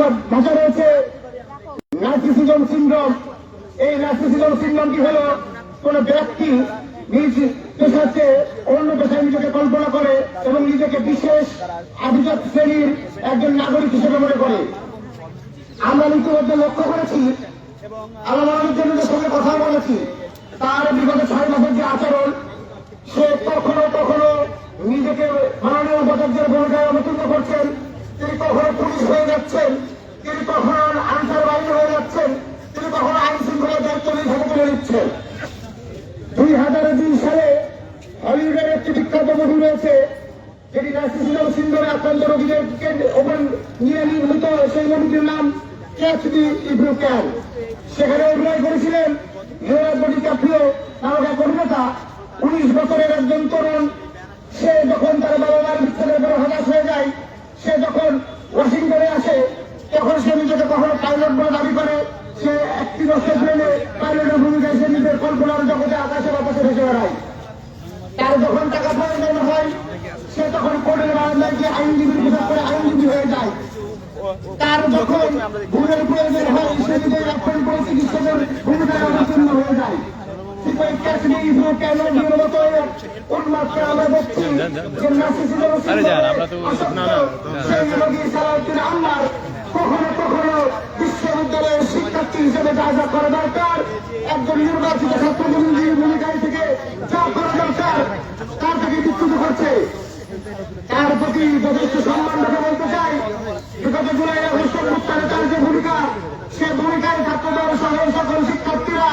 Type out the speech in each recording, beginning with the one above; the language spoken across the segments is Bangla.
ভাষা রয়েছে নার্সিসিজম সিনড্রোম। এই নার্সিসিজম সিনড্রোমটি হল কোন ব্যক্তি নিজ পেশাতে অন্য পেশায় নিজেকে কল্পনা করে এবং নিজেকে বিশেষ অভিজাত শ্রেণীর একজন নাগরিক হিসেবে মনে করে। আমরা ইতিমধ্যে লক্ষ্য করেছি, আমরা মানুষজনের সঙ্গে কথা বলেছি, তার বিগত 6 মাসের যে আচরণ, সে কখনো কখনো নিজেকে মাননীয় উপাচার্যের ভূমিকায় অবতীর্ণ করছেন, তিনি কখনো পুলিশ হয়ে যাচ্ছেন, তিনি কখনো আনসার বাহিনী হয়ে যাচ্ছেন, তিনি কখনো আইন শৃঙ্খলার দায়িত্ব নিয়ে তুলে নিচ্ছেন। 2002 সালে হলিউডের একটি বিখ্যাত মুভি রয়েছে, যেটি নার্সিসিজম সিনড্রোমে আক্রান্ত রোগীদেরকে নিয়ে নির্মিত। সেই মুভিটির নাম catch me if you can. সেখানে অভিনয় করেছিলেন লিওনার্দো ডিক্যাপ্রিও নামক এক অভিনেতা। 19 বছরের একজন তরুণ, সে যখন তার বাবা মার বিচ্ছেদের পরে হতাশ হয়ে যায়, সে যখন ওয়াশিংটনে আসে, তখন সে নিজেকে কখনো পাইলট বলে দাবি করে। সে একটি বছর প্লেনে পাইলটের ভূমিকায় সে নিজের কল্পনার জগতে আকাশে বাতাসে ভেসে বেড়ায়। তার যখন টাকা প্রয়োজন হয়, সে তখন কোর্টের বারান্দায় গিয়ে আইনজীবীর পোশাক করে আইনজীবী হয়ে যায়। তার যখন ঘুরের প্রয়োজন হয়, সে নিজের এখন করে চিকিৎসকের ভূমিকায় অবতীর্ণ হয়ে যায়। কখনো কখনো বিশ্ববিদ্যালয়ের শিক্ষার্থী হিসেবে যা যা করা দরকার, একজন নির্বাচিত ছাত্রজীবীর ভূমিকায় থেকে যা করা দরকার, তার থেকে বিচ্যুত করছে। তার প্রতি যথেষ্ট সম্মান রেখে বলতে চাই, বিগত জুলাই আগস্ট অভ্যুত্থানে তার যে ভূমিকা, সে ভূমিকায় ছাত্রদল সহ সকল শিক্ষার্থীরা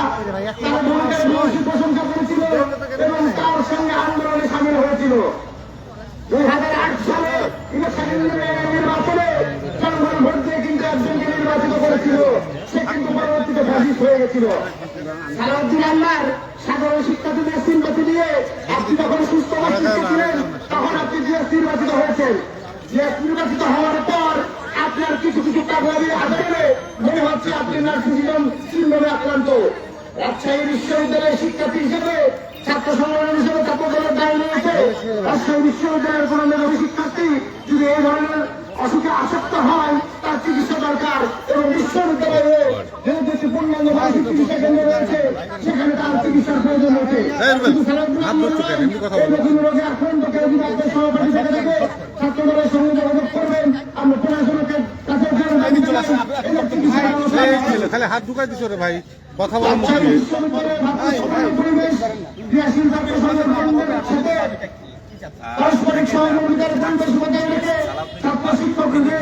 তার ভূমিকার বেশি প্রশংসা করেছিল এবং তার সঙ্গে আন্দোলনে সামিল হয়েছিল। 2008 সালে নির্বাচনে জনগণ ভোট দিয়ে কিন্তু একজনকে নির্বাচিত করেছিল, সে কিন্তু পরবর্তীতে ফ্যাসিস্ট হয়ে গেছিল। সালাউদ্দিন আল্লাহর সাধারণ শিক্ষার্থীদের সিম্পাথি দিয়ে আপনি যখন সুস্থ মস্তিষ্কে ছিলেন, তখন আপনি জিএস নির্বাচিত হয়েছেন। জিএস নির্বাচিত হওয়ার পর আপনার কিছু কিছু পাগলামি আচরণে মনে হচ্ছে আপনি নার্সিসিজম সিনড্রোমে আক্রান্ত। রাজশাহী বিশ্ববিদ্যালয়ের শিক্ষার্থী হিসেবে, ছাত্র সংগঠন হিসেবে ছাত্র দলের দায় নিয়েছে। রাজশাহী বিশ্ববিদ্যালয়ের কোন মেধাবী শিক্ষার্থী যদি এই ধরনের অসুখে আসক্ত হয়, তার চিকিৎসা দরকার এবং বিশ্ববিদ্যালয়ে যেহেতু একটি পূর্ণাঙ্গ মানসিক চিকিৎসা কেন্দ্র রয়েছে, সেখানে তার চিকিৎসার প্রয়োজন রয়েছে। রোগে আক্রান্ত কেউ যদি আপনার সহপাঠী থেকে থাকে, ছাত্র দলের সঙ্গে যোগাযোগ করবেন। আমরা পড়াশোনাকে কাছে খালি হাত ঢুকাই দিছ রে ভাই, কথা বলা মুশকিল। পারস্পরিক সহযোগিতার পরিবেশ বজায় রেখে ছাত্র শিক্ষকদের